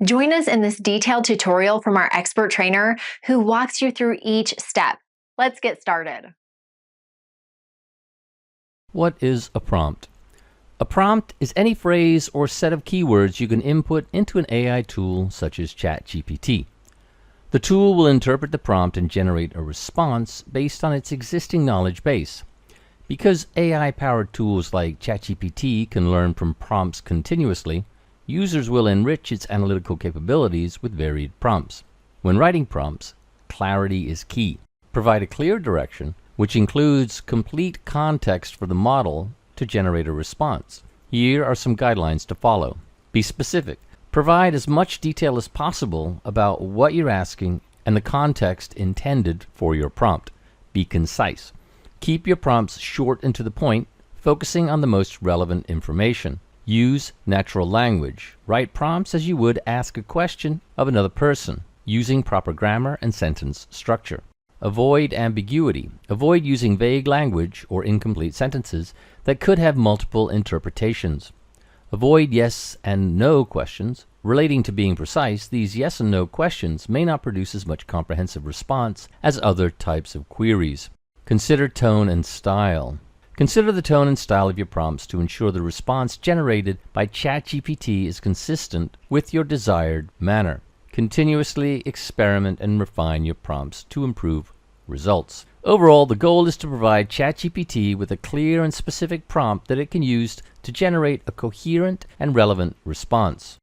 Join us in this detailed tutorial from our expert trainer who walks you through each step. Let's get started. What is a prompt? A prompt is any phrase or set of keywords you can input into an AI tool such as ChatGPT. The tool will interpret the prompt and generate a response based on its existing knowledge base. Because AI-powered tools like ChatGPT can learn from prompts continuously, users will enrich its analytical capabilities with varied prompts. When writing prompts, clarity is key. Provide a clear direction, which includes complete context for the model to generate a response. Here are some guidelines to follow. Be specific. Provide as much detail as possible about what you're asking and the context intended for your prompt. Be concise. Keep your prompts short and to the point, focusing on the most relevant information. Use natural language. Write prompts as you would ask a question of another person, using proper grammar and sentence structure. Avoid ambiguity. Avoid using vague language or incomplete sentences that could have multiple interpretations. Avoid yes and no questions. Relating to being precise, these yes and no questions may not produce as much comprehensive response as other types of queries. Consider tone and style. Consider the tone and style of your prompts to ensure the response generated by ChatGPT is consistent with your desired manner. Continuously experiment and refine your prompts to improve results. Overall, the goal is to provide ChatGPT with a clear and specific prompt that it can use to generate a coherent and relevant response.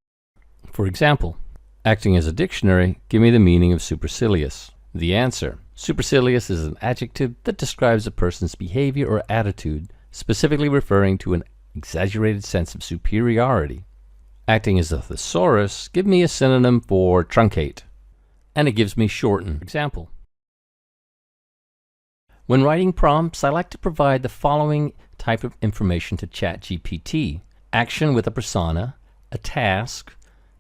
For example, acting as a dictionary, give me the meaning of supercilious. The answer: supercilious is an adjective that describes a person's behavior or attitude, specifically referring to an exaggerated sense of superiority. Acting as a thesaurus, give me a synonym for truncate, and it gives me shorten. Example. When writing prompts, I like to provide the following type of information to ChatGPT: action with a persona, a task,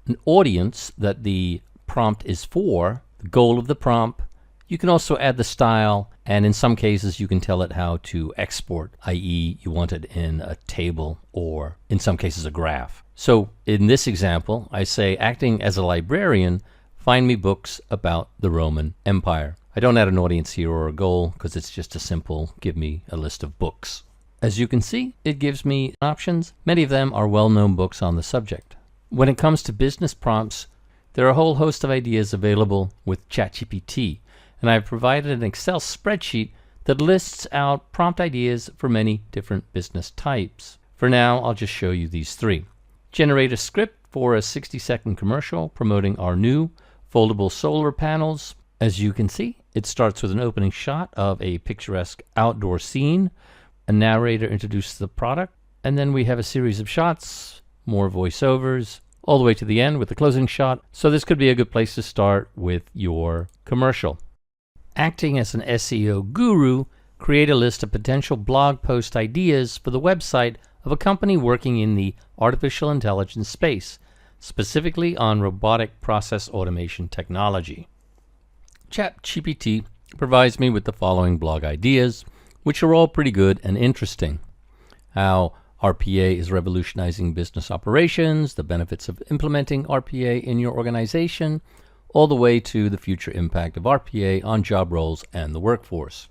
an audience that the prompt is for, the goal of the prompt. You can also add the style, and in some cases you can tell it how to export, i.e. you want it in a table or in some cases a graph. So in this example, I say, acting as a librarian, find me books about the Roman Empire. I don't add an audience here or a goal because it's just a simple give me a list of books. As you can see, it gives me options. Many of them are well-known books on the subject. When it comes to business prompts, there are a whole host of ideas available with ChatGPT, and I've provided an Excel spreadsheet that lists out prompt ideas for many different business types. For now, I'll just show you these three. Generate a script for a 60-second commercial promoting our new foldable solar panels. As you can see, it starts with an opening shot of a picturesque outdoor scene. A narrator introduces the product, and then we have a series of shots, more voiceovers, all the way to the end with the closing shot. So this could be a good place to start with your commercial. Acting as an SEO guru, create a list of potential blog post ideas for the website of a company working in the artificial intelligence space, specifically on robotic process automation technology. ChatGPT provides me with the following blog ideas, which are all pretty good and interesting. How RPA is revolutionizing business operations, the benefits of implementing RPA in your organization, all the way to the future impact of RPA on job roles and the workforce.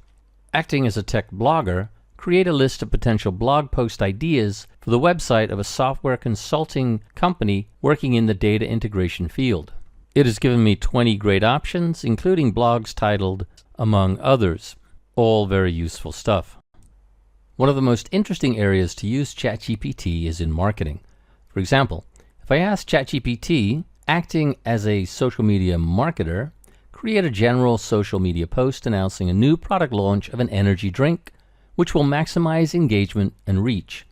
Acting as a tech blogger, create a list of potential blog post ideas for the website of a software consulting company working in the data integration field. It has given me 20 great options, including blogs titled, among others. All very useful stuff. One of the most interesting areas to use ChatGPT is in marketing. For example, if I ask ChatGPT, acting as a social media marketer, create a general social media post announcing a new product launch of an energy drink, which will maximize engagement and reach.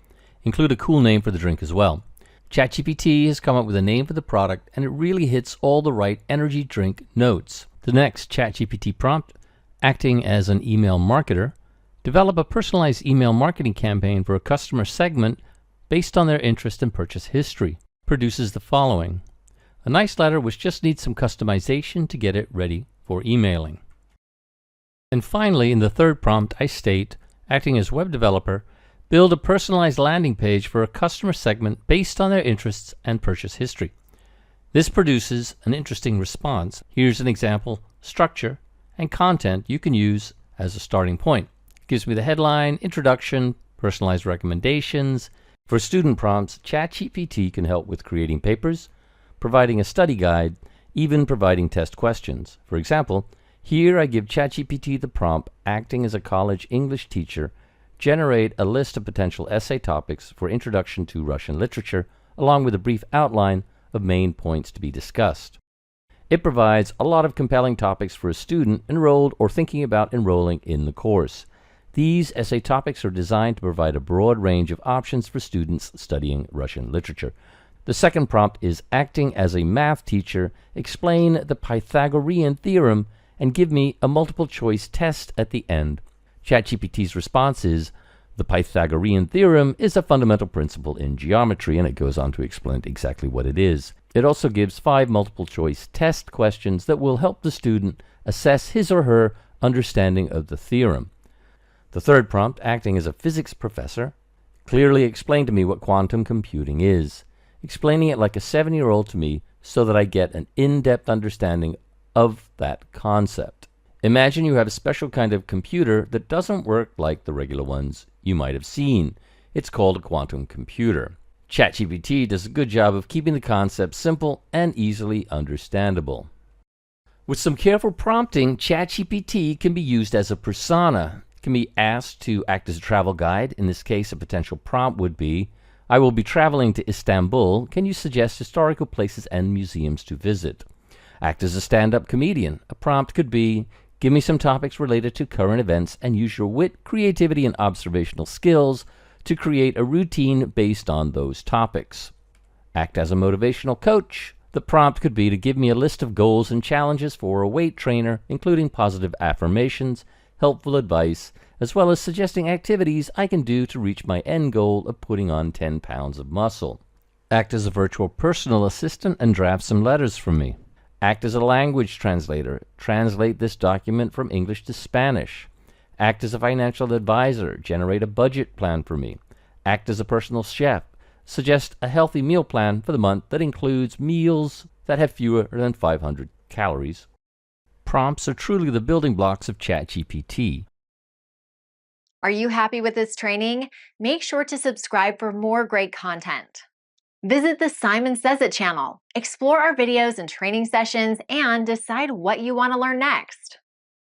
Include a cool name for the drink as well. ChatGPT has come up with a name for the product, and it really hits all the right energy drink notes. The next ChatGPT prompt, acting as an email marketer, develop a personalized email marketing campaign for a customer segment based on their interest and purchase history. Produces the following: a nice letter which just needs some customization to get it ready for emailing. And finally, in the third prompt, I state, acting as web developer, build a personalized landing page for a customer segment based on their interests and purchase history. This produces an interesting response. Here's an example structure and content you can use as a starting point. It gives me the headline, introduction, personalized recommendations. For student prompts, ChatGPT can help with creating papers, providing a study guide, even providing test questions. For example, here I give ChatGPT the prompt, acting as a college English teacher, generate a list of potential essay topics for Introduction to Russian Literature, along with a brief outline of main points to be discussed. It provides a lot of compelling topics for a student enrolled or thinking about enrolling in the course. These essay topics are designed to provide a broad range of options for students studying Russian literature. The second prompt is acting as a math teacher, explain the Pythagorean theorem, and give me a multiple choice test at the end. ChatGPT's response is, the Pythagorean theorem is a fundamental principle in geometry, and it goes on to explain exactly what it is. It also gives 5 multiple choice test questions that will help the student assess his or her understanding of the theorem. The third prompt, acting as a physics professor, clearly explain to me what quantum computing is, explaining it like a 7-year-old to me so that I get an in-depth understanding of that concept. Imagine you have a special kind of computer that doesn't work like the regular ones you might have seen. It's called a quantum computer. ChatGPT does a good job of keeping the concept simple and easily understandable. With some careful prompting, ChatGPT can be used as a persona. It can be asked to act as a travel guide. In this case, a potential prompt would be, I will be traveling to Istanbul. Can you suggest historical places and museums to visit? Act as a stand-up comedian. A prompt could be, give me some topics related to current events and use your wit, creativity, and observational skills to create a routine based on those topics. Act as a motivational coach. The prompt could be to give me a list of goals and challenges for a weight trainer, including positive affirmations, helpful advice, as well as suggesting activities I can do to reach my end goal of putting on 10 pounds of muscle. Act as a virtual personal assistant and draft some letters for me. Act as a language translator. Translate this document from English to Spanish. Act as a financial advisor. Generate a budget plan for me. Act as a personal chef. Suggest a healthy meal plan for the month that includes meals that have fewer than 500 calories. Prompts are truly the building blocks of ChatGPT. Are you happy with this training? Make sure to subscribe for more great content. Visit the Simon Says It channel. Explore our videos and training sessions and decide what you want to learn next.